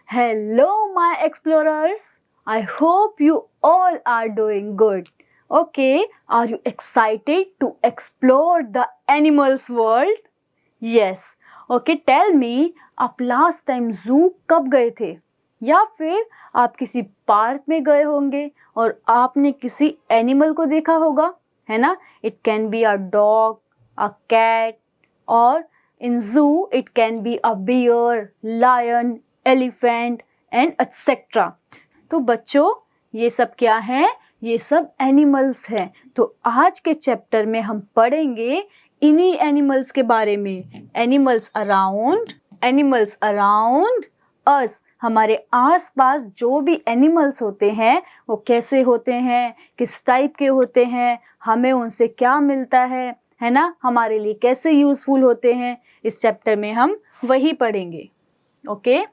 Hello, my explorers. I hope you all are doing good. Okay, are you excited to explore the animals world? Yes. Okay, tell me, आप last time जू कब गए थे? या फिर आप किसी पार्क में गए होंगे और आपने किसी एनिमल को देखा होगा, है ना? It can be a dog, a cat, और in zoo it can be a bear, lion, elephant and etc. तो बच्चों, ये सब क्या है? ये सब एनिमल्स हैं. तो आज के चैप्टर में हम पढ़ेंगे इन्हीं एनिमल्स के बारे में. Animals around us. हमारे आसपास जो भी एनिमल्स होते हैं वो कैसे होते हैं, किस टाइप के होते हैं, हमें उनसे क्या मिलता है ना, हमारे लिए कैसे यूजफुल होते हैं. इस चैप्टर में हम वही पढ़ेंगे. ओके,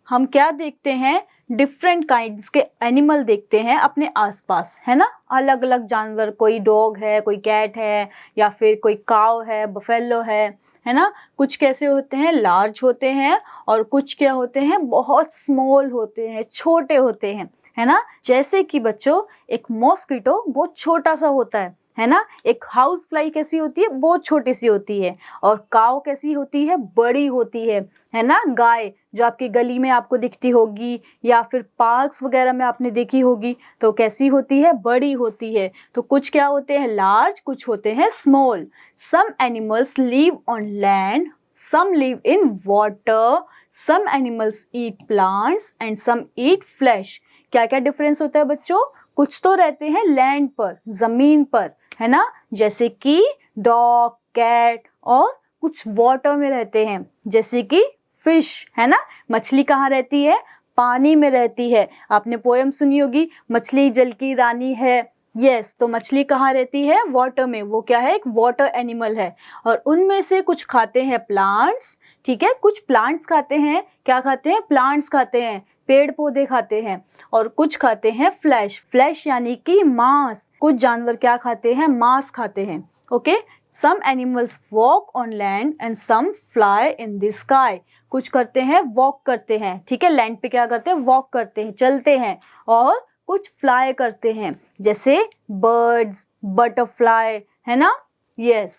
हम क्या देखते हैं? डिफरेंट काइंड्स के एनिमल देखते हैं अपने आसपास, है ना. अलग अलग जानवर, कोई डॉग है, कोई कैट है, या फिर कोई काव है, बफेलो है ना. कुछ कैसे होते हैं? लार्ज होते हैं, और कुछ क्या होते हैं? बहुत स्मॉल होते हैं, छोटे होते हैं, है ना. जैसे कि बच्चों, एक मॉस्किटो बहुत छोटा सा होता है ना. एक हाउस फ्लाई कैसी होती है? बहुत छोटी सी होती है. और काव कैसी होती है? बड़ी होती है ना. गाय जो आपकी गली में आपको दिखती होगी या फिर पार्क्स वगैरह में आपने देखी होगी, तो कैसी होती है? बड़ी होती है. तो कुछ क्या होते हैं? लार्ज, कुछ होते हैं small. Some animals live on land, some live in water, some animals eat plants and some eat flesh. क्या क्या डिफरेंस होता है बच्चों? कुछ तो रहते हैं लैंड पर, जमीन पर, है ना, जैसे कि डॉग, कैट, और कुछ वाटर में रहते हैं जैसे कि फिश, है ना. मछली कहाँ रहती है? पानी में रहती है. आपने पोयम सुनी होगी, मछली जल की रानी है. यस, तो मछली कहाँ रहती है? वाटर में. वो क्या है? एक वाटर एनिमल है. और उनमें से कुछ खाते हैं प्लांट्स, ठीक है. कुछ प्लांट्स खाते हैं. क्या खाते हैं? प्लांट्स खाते हैं, पेड़ पौधे खाते हैं. और कुछ खाते हैं फ्लैश यानी कि मांस. कुछ जानवर क्या खाते हैं? मांस खाते हैं. Okay, some animals walk on land and some fly in the sky. कुछ करते हैं वॉक करते हैं, ठीक है. लैंड पे क्या करते हैं? वॉक करते हैं, चलते हैं. और कुछ फ्लाई करते हैं, जैसे बर्ड्स, बटरफ्लाई, है ना. यस.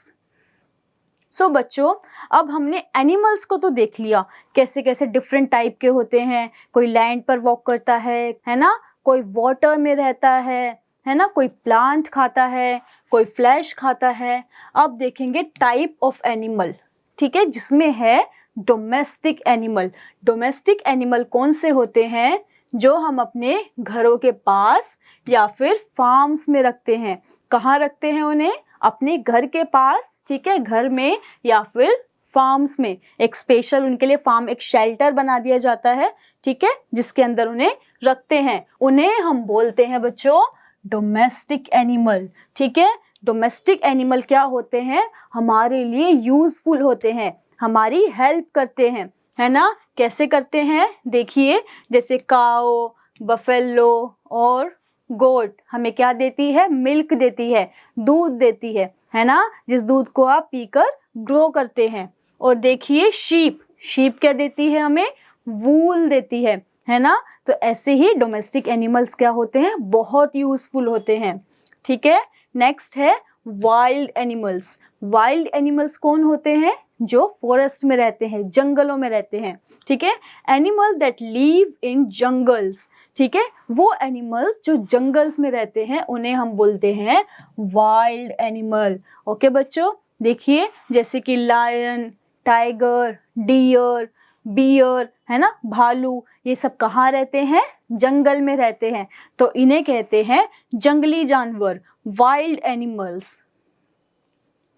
सो बच्चों, अब हमने एनिमल्स को तो देख लिया, कैसे कैसे डिफरेंट टाइप के होते हैं. कोई लैंड पर वॉक करता है ना, कोई वाटर में रहता है ना, कोई प्लांट खाता है, कोई फ्लैश खाता है. अब देखेंगे टाइप ऑफ एनिमल, ठीक है, जिसमें है डोमेस्टिक एनिमल. डोमेस्टिक एनिमल कौन से होते हैं? जो हम अपने घरों के पास या फिर फार्म्स में रखते हैं. कहाँ रखते हैं उन्हें? अपने घर के पास, ठीक है, घर में या फिर फार्म्स में. एक स्पेशल उनके लिए फार्म, एक शेल्टर बना दिया जाता है, ठीक है, जिसके अंदर उन्हें रखते हैं. उन्हें हम बोलते हैं बच्चों डोमेस्टिक एनिमल, ठीक है. डोमेस्टिक एनिमल क्या होते हैं? हमारे लिए यूजफुल होते हैं, हमारी हेल्प करते हैं, है ना. कैसे करते हैं? देखिए, जैसे काओ, बफेलो और गोट हमें क्या देती है? मिल्क देती है, दूध देती है ना, जिस दूध को आप पीकर ग्रो करते हैं. और देखिए शीप क्या देती है हमें? वूल देती है ना. तो ऐसे ही डोमेस्टिक एनिमल्स क्या होते हैं? बहुत यूजफुल होते हैं, ठीक है. नेक्स्ट है वाइल्ड एनिमल्स. वाइल्ड एनिमल्स कौन होते हैं? जो फॉरेस्ट में रहते हैं, जंगलों में रहते हैं, ठीक है. Animal that live in jungles, ठीक है. वो एनिमल्स जो जंगल्स में रहते हैं उन्हें हम बोलते हैं वाइल्ड एनिमल. ओके बच्चों, देखिए, जैसे कि लायन, टाइगर, डियर, बियर, है ना, भालू, ये सब कहाँ रहते हैं? जंगल में रहते हैं. तो इन्हें कहते हैं जंगली जानवर, wild animals.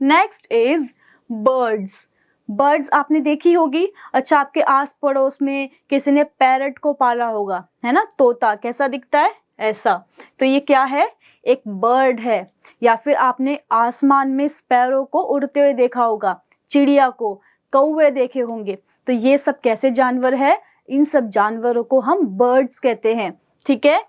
Next is birds. Birds आपने देखी होगी. अच्छा, आपके आस पड़ोस में किसी ने पैरट को पाला होगा, है ना. तोता कैसा दिखता है? ऐसा. तो ये क्या है? एक बर्ड है. या फिर आपने आसमान में स्पैरो को उड़ते हुए देखा होगा, चिड़िया को, कौवे देखे होंगे. तो ये सब कैसे जानवर है? इन सब जानवरों को हम बर्ड्स कहते हैं, ठीक है.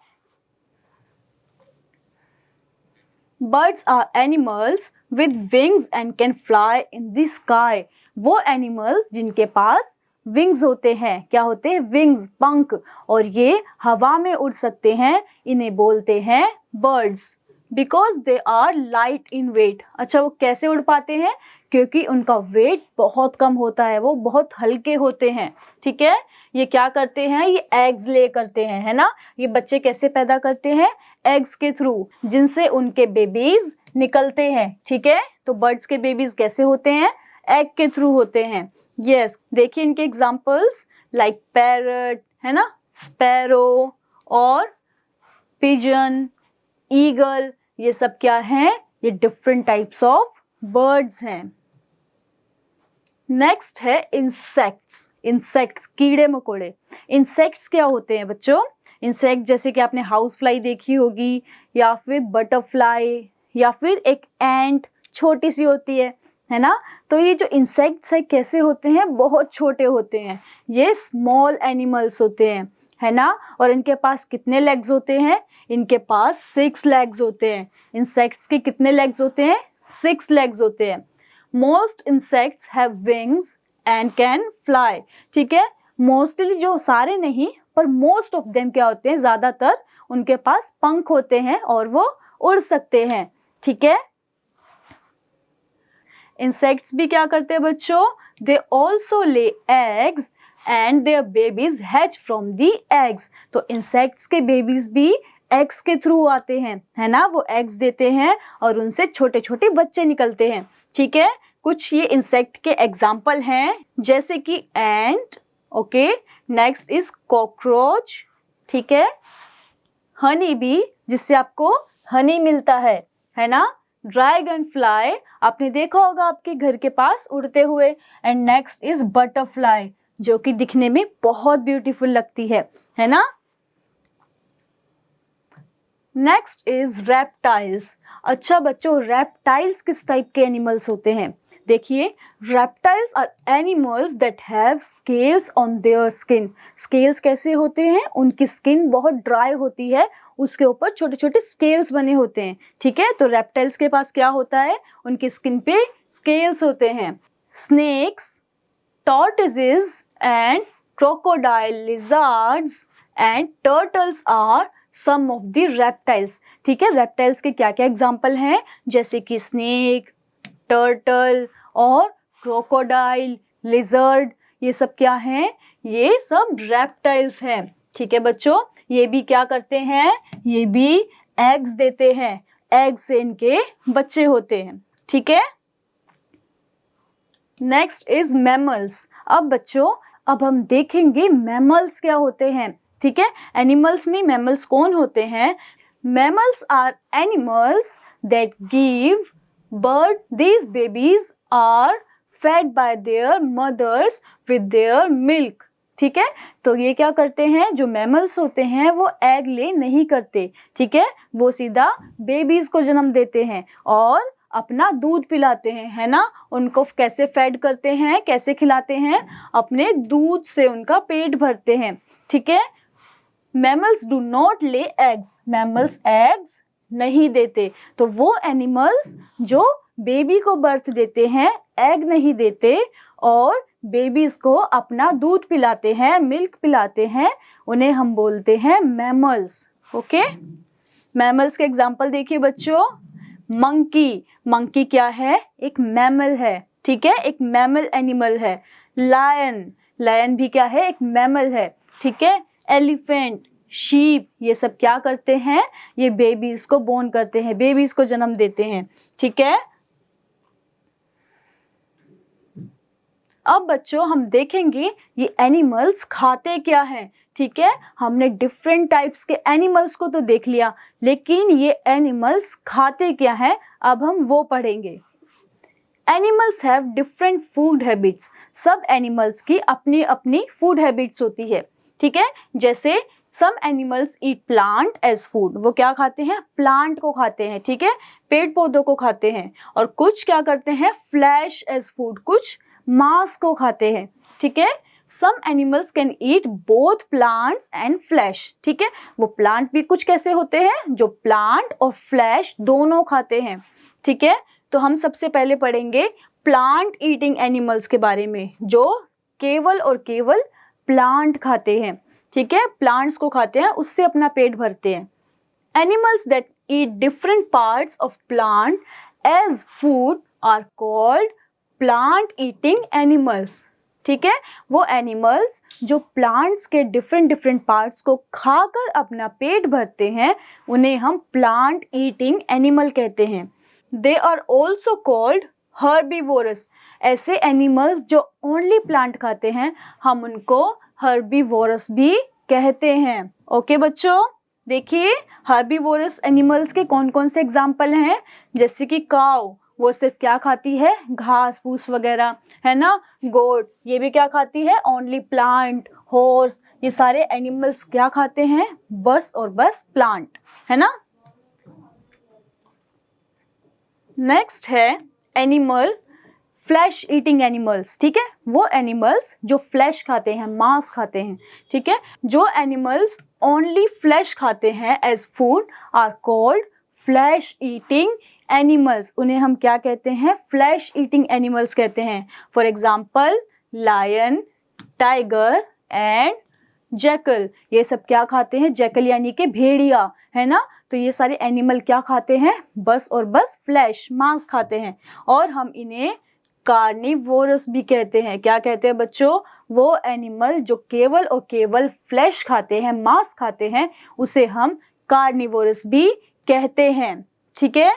Birds are animals with wings and can fly in the sky. वो एनिमल्स जिनके पास विंग्स होते हैं, क्या होते हैं, विंग्स, पंख, और ये हवा में उड़ सकते हैं, इन्हें बोलते हैं birds, because they are light in weight. अच्छा, वो कैसे उड़ पाते हैं, क्योंकि उनका वेट बहुत कम होता है, वो बहुत हल्के होते हैं, ठीक है। ये क्या करते हैं, ये एग्स ले करते हैं, है ना। ये बच्चे कैसे पैदा करते हैं, एग्स के थ्रू, जिनसे उनके बेबीज निकलते हैं, ठीक है। तो बर्ड्स के बेबीज कैसे होते हैं, एग के थ्रू होते हैं। यस, देखिए इनके एग्जांपल्स, लाइक पैरट, है ना, स्पैरो और पिजन, ईगल, ये सब क्या हैं, ये डिफरेंट टाइप्स ऑफ बर्ड्स हैं। नेक्स्ट है इंसेक्ट्स। इंसेक्ट्स, कीड़े मकोड़े। इंसेक्ट्स क्या होते हैं बच्चों, इंसेक्ट जैसे कि आपने हाउस फ्लाई देखी होगी, या फिर बटरफ्लाई, या फिर एक एंट छोटी सी होती है ना। तो ये जो इंसेक्ट्स है कैसे होते हैं, बहुत छोटे होते हैं, ये स्मॉल एनिमल्स होते हैं, है ना। और इनके पास कितने लेग्स होते हैं, इनके पास 6 लेग्स होते हैं। इंसेक्ट्स के कितने लेग्स होते हैं, 6 लेग्स होते हैं। Most insects have wings and can fly, ठीक है। मोस्टली, जो सारे नहीं, पर मोस्ट ऑफ देम क्या होते हैं, ज्यादातर उनके पास पंख होते हैं और वो उड़ सकते हैं, ठीक है। इंसेक्ट्स भी क्या करते हैं बच्चों, they also lay eggs and there babies hatch from the eggs. तो इंसेक्ट्स के बेबीज भी एग्स के थ्रू आते हैं, है ना, वो एग्स देते हैं और उनसे छोटे छोटे बच्चे निकलते हैं, ठीक है। कुछ ये इंसेक्ट के एग्जाम्पल हैं, जैसे कि एंट, ओके, नेक्स्ट इज कॉकरोच, ठीक है, हनी बी, जिससे आपको हनी मिलता है ना, ड्रैगन फ्लाई, आपने देखा होगा आपके घर के पास उड़ते हुए, एंड नेक्स्ट इज बटरफ्लाई, जो कि दिखने में बहुत ब्यूटीफुल लगती है ना। Next is reptiles. अच्छा बच्चों, रेप्टाइल्स किस टाइप के एनिमल्स होते हैं, देखिए, reptiles are animals that have scales on their skin. Scales कैसे होते हैं, उनकी स्किन बहुत ड्राई होती है, उसके ऊपर छोटे छोटे स्केल्स बने होते हैं, ठीक है। तो रेप्टाइल्स के पास क्या होता है, उनकी स्किन पे स्केल्स होते हैं। Snakes, tortoises and crocodile, lizards and turtles are some of the reptiles, ठीक है। रेप्टाइल्स के क्या क्या एग्जाम्पल हैं, जैसे कि स्नेक, टर्टल और क्रोकोडाइल, लिजर्ड, ये सब क्या हैं, ये सब रेप्टाइल्स हैं, ठीक है बच्चों। ये भी क्या करते हैं, ये भी एग्स देते हैं, एग से इनके बच्चे होते हैं, ठीक है। Next is mammals. अब बच्चों, अब हम देखेंगे मैमल्स क्या होते हैं, ठीक है। एनिमल्स में मैमल्स कौन होते हैं, mammals are animals that give birth, these babies are fed by their mothers with their milk, ठीक है। तो ये क्या करते हैं, जो मैमल्स होते हैं वो एग ले नहीं करते, ठीक है, वो सीधा बेबीज को जन्म देते हैं और अपना दूध पिलाते हैं, है ना। उनको कैसे फेड करते हैं, कैसे खिलाते हैं, अपने दूध से उनका पेट भरते हैं, ठीक है। Mammals do not lay eggs, mammals eggs नहीं देते। तो वो एनिमल्स जो बेबी को बर्थ देते हैं, एग नहीं देते, और बेबीज को अपना दूध पिलाते हैं, मिल्क पिलाते हैं, उन्हें हम बोलते हैं मैमल्स, ओके। मैमल्स के एग्जांपल देखिए बच्चों, मंकी, मंकी क्या है, एक मैमल है, ठीक है, एक मैमल एनिमल है। लायन, लायन भी क्या है, एक मैमल है, ठीक है। एलिफेंट, शीप, ये सब क्या करते हैं, ये बेबीज को बोर्न करते हैं, बेबीज को जन्म देते हैं, ठीक है। अब बच्चों हम देखेंगे ये एनिमल्स खाते क्या हैं, ठीक है। हमने डिफरेंट टाइप्स के एनिमल्स को तो देख लिया, लेकिन ये एनिमल्स खाते क्या हैं, अब हम वो पढ़ेंगे। Animals have different food habits. सब एनिमल्स की अपनी अपनी फूड हैबिट्स होती है, ठीक है। जैसे some animals eat plant as food, वो क्या खाते हैं, प्लांट को खाते हैं, ठीक है, पेड़ पौधों को खाते हैं। और कुछ क्या करते हैं, फ्लैश एज फूड, कुछ मांस को खाते हैं, ठीक है। Some animals can eat both plants and flesh, ठीक है। वो प्लांट भी कुछ कैसे होते हैं, जो प्लांट और फ्लैश दोनों खाते हैं, ठीक है। तो हम सबसे पहले पढ़ेंगे प्लांट ईटिंग एनिमल्स के बारे में, जो केवल और केवल प्लांट खाते हैं, ठीक है, प्लांट्स को खाते हैं, उससे अपना पेट भरते हैं। Animals that eat different parts of plant as food are called plant eating animals, ठीक है, वो एनिमल्स जो प्लांट्स के डिफरेंट पार्ट्स को खाकर अपना पेट भरते हैं उन्हें हम प्लांट ईटिंग एनिमल कहते हैं। They are also called herbivorous, ऐसे एनिमल्स जो ओनली प्लांट खाते हैं हम उनको हर्बीवोरस भी कहते हैं। ओके बच्चों, देखिए हर्बीवोरस एनिमल्स के कौन कौन से एग्जाम्पल हैं, जैसे कि काऊ, वो सिर्फ क्या खाती है, घास फूस वगैरह, है ना। गोट, ये भी क्या खाती है, ओनली प्लांट। हॉर्स, ये सारे एनिमल्स क्या खाते हैं, बस और बस प्लांट, है ना। नेक्स्ट है एनिमल फ्लैश ईटिंग एनिमल्स, ठीक है, वो एनिमल्स जो फ्लैश खाते हैं, मांस खाते हैं, ठीक है। जो एनिमल्स ओनली फ्लैश खाते हैं as food are called flesh eating animals, उन्हें हम क्या कहते हैं, फ्लैश ईटिंग एनिमल्स कहते हैं। For example lion, tiger and jackal, ये सब क्या खाते हैं, जैकल यानी कि भेड़िया, है ना। तो ये सारे एनिमल क्या खाते हैं, बस और बस फ्लैश, मांस खाते हैं, और हम इन्हें कार्निवोरस भी कहते हैं। क्या कहते हैं बच्चों, वो एनिमल जो केवल और केवल फ्लैश खाते हैं, मांस खाते हैं, उसे हम कार्निवोरस भी कहते हैं, ठीक है।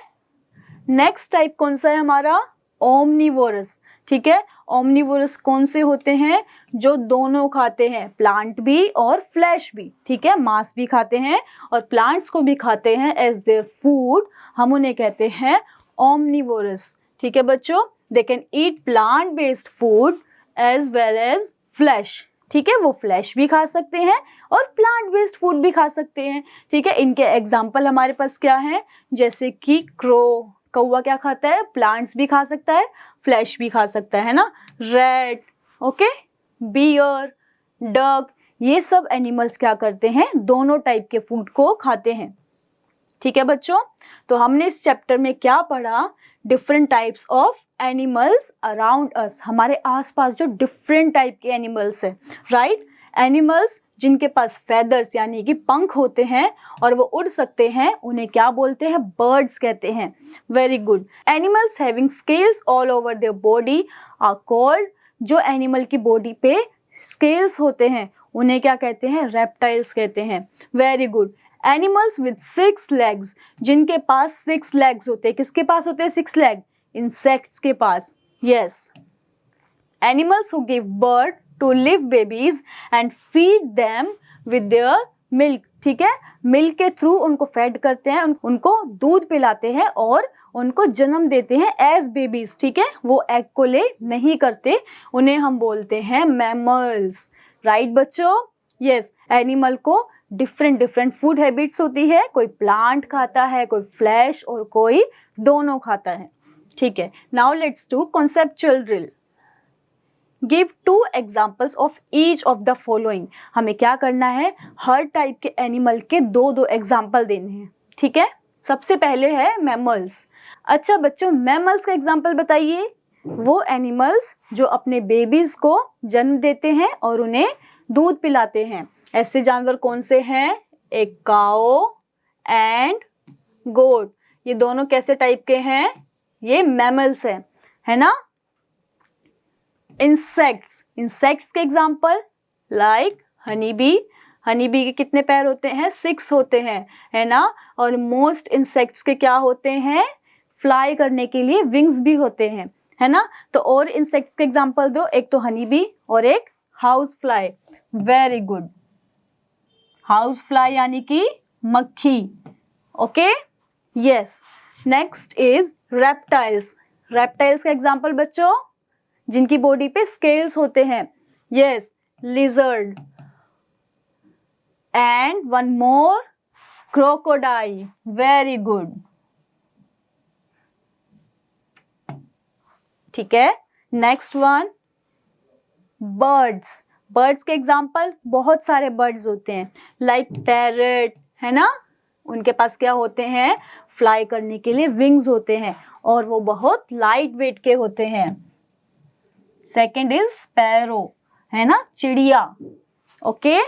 नेक्स्ट टाइप कौन सा है हमारा, ओमनीवोरस, ठीक है। ओमनीवोरस कौन से होते हैं, जो दोनों खाते हैं, प्लांट भी और फ्लैश भी, ठीक है, मांस भी खाते हैं और प्लांट्स को भी खाते हैं एज देयर फूड, हम उन्हें कहते हैं ओमनीवोरस, ठीक है बच्चों। They can eat plant based food as well as flesh, ठीक है, वो फ्लैश भी खा सकते हैं और प्लांट बेस्ड फूड भी खा सकते हैं, ठीक है। इनके एग्जाम्पल हमारे पास क्या है, जैसे कि क्रो, कौवा क्या खाता है, प्लांट्स भी खा सकता है, फ्लैश भी खा सकता है ना। रैट, ओके, बियर, डक, ये सब एनिमल्स क्या करते हैं, दोनों टाइप के फूड को खाते हैं, ठीक है बच्चों। तो हमने इस चैप्टर में क्या पढ़ा, different types of animals around us, हमारे आसपास जो डिफरेंट टाइप के एनिमल्स है, राइट। एनिमल्स जिनके पास फेदर्स यानी कि पंख होते हैं और वो उड़ सकते हैं, उन्हें क्या बोलते हैं, बर्ड्स कहते हैं। Very good. Animals having scales all over their body are called, जो एनिमल की बॉडी पे स्केल्स होते हैं उन्हें क्या कहते हैं, रेप्टाइल्स कहते हैं। Very good. Animals with 6 legs, जिनके पास 6 लेग्स होते हैं, किसके पास होते हैं 6 लेग, इंसेक्ट्स के पास, yes. Animals who give birth to live babies and feed them with their milk, ठीक है, मिल्क के थ्रू उनको फेड करते हैं, उनको दूध पिलाते हैं और उनको जन्म देते हैं एज बेबीज, ठीक है, वो एग को ले नहीं करते, उन्हें हम बोलते हैं मैमल्स, राइट बच्चों। यस, एनिमल को डिफरेंट फूड हैबिट्स होती है, कोई प्लांट खाता है, कोई फ्लैश और कोई दोनों खाता है, ठीक है। Now let's do conceptual drill. Give 2 examples of each of the following, हमें क्या करना है, हर टाइप के एनिमल के 2-2 एग्जाम्पल देने हैं, ठीक है। सबसे पहले है मैमल्स। अच्छा बच्चों, मैमल्स का एग्जाम्पल बताइए। वो एनिमल्स जो अपने बेबीज को जन्म देते हैं और उन्हें दूध पिलाते हैं, ऐसे जानवर कौन से हैं, एक काओ एंड गोट, ये दोनों कैसे टाइप के हैं, ये मैमल्स है ना। इंसेक्ट्स के example like honey bee, honey bee के कितने पैर होते हैं, 6 होते हैं, है ना। और मोस्ट इंसेक्ट्स के क्या होते हैं, फ्लाई करने के लिए विंग्स भी होते हैं, है ना। तो और इंसेक्ट्स के एग्जाम्पल दो, एक तो हनी बी और एक house fly. Very good, house fly यानी कि मक्खी, okay, yes. Next is reptiles. Reptiles का एग्जाम्पल बच्चों, जिनकी बॉडी पे स्केल्स होते हैं, yes, lizard and one more crocodile. Very good, ठीक है। Next one, birds. बर्ड्स के एग्जाम्पल बहुत सारे बर्ड्स होते हैं, लाइक पैरट, है ना, उनके पास क्या होते हैं, फ्लाई करने के लिए विंग्स होते हैं और वो बहुत लाइट वेट के होते हैं। सेकेंड इज स्पैरो, है ना, चिड़िया। Okay,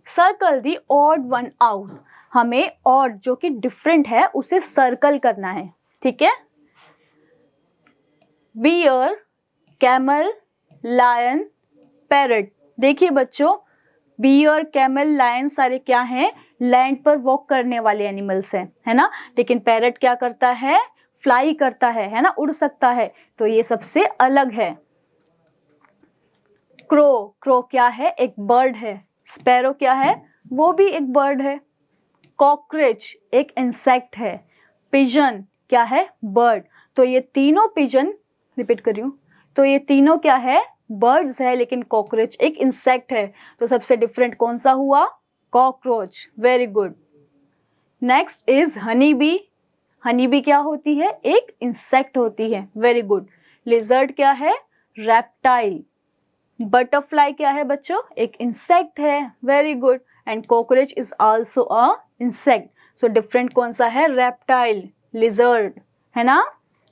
circle the odd one out, हमें ऑड जो कि डिफरेंट है उसे सर्कल करना है, ठीक है। Bear, camel, lion, parrot. देखिए बच्चों, बियर, कैमल, लायन सारे क्या हैं, लैंड पर वॉक करने वाले एनिमल्स हैं, है ना। लेकिन पैरट क्या करता है, फ्लाई करता है ना, उड़ सकता है, तो ये सबसे अलग है। क्रो, क्रो क्या है, एक बर्ड है। स्पैरो क्या है, वो भी एक बर्ड है। कॉकरोच एक इंसेक्ट है। पिजन क्या है, बर्ड। तो ये तीनों पिजन, रिपीट कर रही हूँ, तो ये तीनों क्या है, बर्ड्स है, लेकिन कॉकरोच एक इंसेक्ट है। तो सबसे डिफरेंट कौन सा हुआ, cockroach. Very good. Next is honey bee. Honey bee क्या होती है, एक इंसेक्ट होती है। Very good. लिजर्ड क्या है, रेप्टाइल। बटरफ्लाई क्या है बच्चों, एक इंसेक्ट है। Very good. And cockroach is also a insect. So different कौन सा है, रेप्टाइल, लिजर्ड, है ना।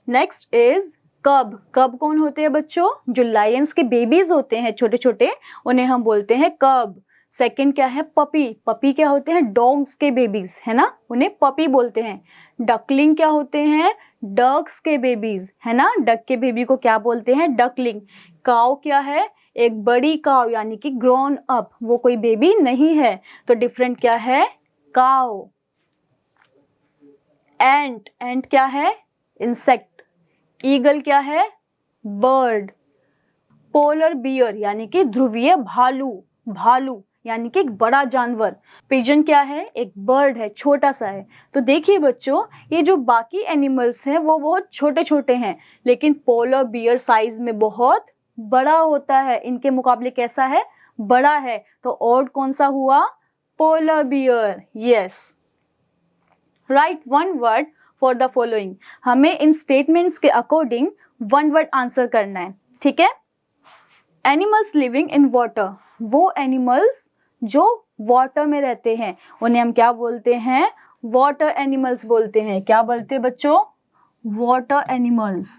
नेक्स्ट इज कब। कब कौन होते हैं बच्चों, जो लायंस के बेबीज होते हैं छोटे छोटे, उन्हें हम बोलते हैं कब। सेकंड क्या है, पपी। पपी क्या होते हैं, डॉग्स के बेबीज, है ना, उन्हें पपी बोलते हैं। डकलिंग क्या होते हैं, डक्स के बेबीज, है ना, डक के बेबी को क्या बोलते हैं, डकलिंग। काऊ क्या है, एक बड़ी काऊ यानी कि ग्रोन अप, वो कोई बेबी नहीं है, तो डिफरेंट क्या है, काऊ। एंट, एंट क्या है, इंसेक्ट। ईगल क्या है, बर्ड। पोलर बियर यानी कि ध्रुवीय भालू, भालू यानी कि एक बड़ा जानवर। पिजन क्या है, एक बर्ड है, छोटा सा है। तो देखिए बच्चों, ये जो बाकी एनिमल्स हैं वो बहुत छोटे छोटे हैं, लेकिन पोलर बियर साइज में बहुत बड़ा होता है, इनके मुकाबले कैसा है, बड़ा है। तो ऑड कौन सा हुआ, polar bear. Yes, right one word for the following. हमें इन स्टेटमेंट्स के अकॉर्डिंग वन वर्ड आंसर करना है, ठीक है। एनिमल्स लिविंग इन वाटर, वो एनिमल्स जो वाटर में रहते हैं उन्हें हम क्या बोलते हैं, वाटर एनिमल्स बोलते हैं। क्या बोलते हैं बच्चों, water animals.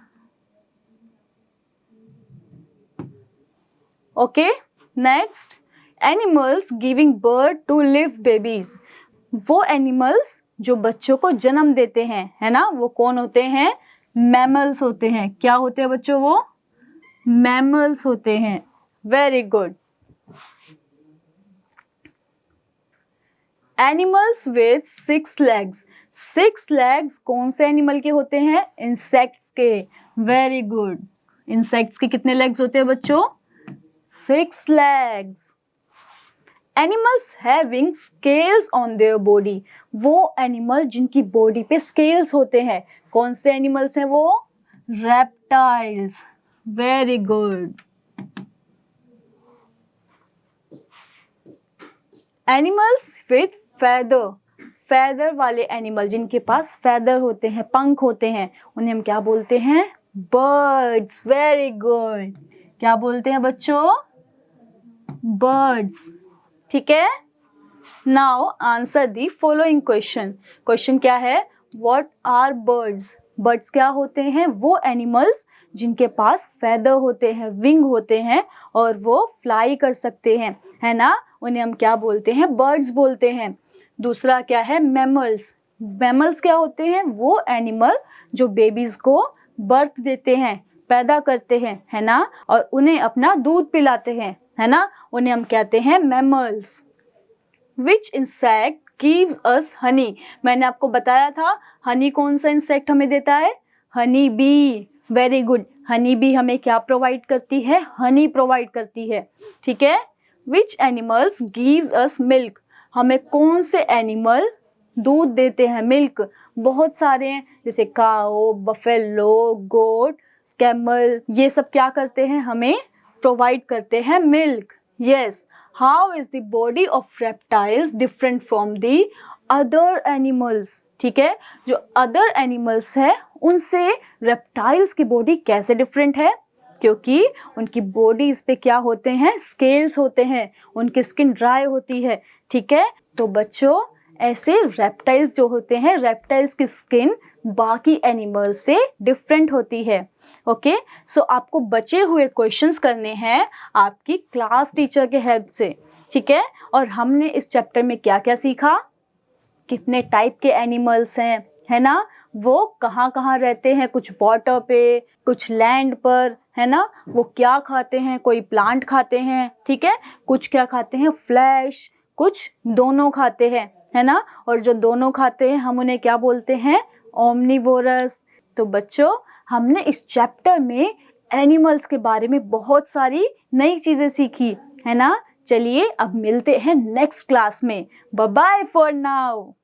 Okay, next, animals giving birth to live babies, वो एनिमल्स जो बच्चों को जन्म देते हैं, है ना, वो कौन होते हैं, मैमल्स होते हैं। क्या होते हैं बच्चों, वो मैमल्स होते हैं। Very good. Animals with 6 legs, 6 legs कौन से एनिमल के होते हैं, इंसेक्ट्स के। Very good. इंसेक्ट्स के कितने लेग्स होते हैं बच्चों, 6 legs। Animals having scales on their body, वो एनिमल जिनकी बॉडी पे स्केल्स होते हैं, कौन से एनिमल्स हैं वो, reptiles. Very good. Animals with feather, feather वाले एनिमल जिनके पास फेदर होते हैं, पंख होते हैं, उन्हें हम क्या बोलते हैं, बर्ड्स। Very good. क्या बोलते हैं बच्चों, बर्ड्स, ठीक है। Now answer the following question. Question क्या है, व्हाट आर बर्ड्स। बर्ड्स क्या होते हैं, वो एनिमल्स जिनके पास फेदर होते हैं, विंग होते हैं और वो फ्लाई कर सकते हैं, है ना, उन्हें हम क्या बोलते हैं, बर्ड्स बोलते हैं। दूसरा क्या है, मैमल्स। मैमल्स क्या होते हैं, वो एनिमल जो बेबीज को बर्थ देते हैं, पैदा करते हैं, है ना, और उन्हें अपना दूध पिलाते हैं, है ना, उन्हें हम कहते हैं मैमल्स। विच इंसेक्ट गिव्स अस हनी, मैंने आपको बताया था हनी कौन सा इंसेक्ट हमें देता है, honey bee. Very good. Honey bee हमें क्या प्रोवाइड करती है, हनी प्रोवाइड करती है, ठीक है। Which animals gives us milk, हमें कौन से एनिमल दूध देते हैं, मिल्क। बहुत सारे हैं, जैसे काओ, बफेलो, गोट, कैमल, ये सब क्या करते हैं, हमें प्रोवाइड करते हैं milk. Yes. How is the body of reptiles different from the other animals, ठीक है। जो अदर एनिमल्स है उनसे रेप्टाइल्स की बॉडी कैसे डिफरेंट है, क्योंकि उनकी बॉडीज पे क्या होते हैं, स्केल्स होते हैं, उनकी स्किन ड्राई होती है, ठीक है। तो बच्चों, ऐसे रेप्टाइल्स जो होते हैं, रेप्टाइल्स की स्किन बाकी एनिमल्स से डिफरेंट होती है। ओके, सो आपको बचे हुए क्वेश्चंस करने हैं आपकी क्लास टीचर के हेल्प से, ठीक है। और हमने इस चैप्टर में क्या क्या सीखा, कितने टाइप के एनिमल्स हैं, है ना, वो कहाँ कहाँ रहते हैं, कुछ वाटर पे, कुछ लैंड पर, है ना, वो क्या खाते हैं, कोई प्लांट खाते हैं, ठीक है, कुछ क्या खाते हैं फ्लैश, कुछ दोनों खाते हैं, है ना, और जो दोनों खाते हैं हम उन्हें क्या बोलते हैं, ओमनिवोरस। तो बच्चों, हमने इस चैप्टर में एनिमल्स के बारे में बहुत सारी नई चीजें सीखी, है ना। चलिए अब मिलते हैं नेक्स्ट क्लास में। Bye bye for now.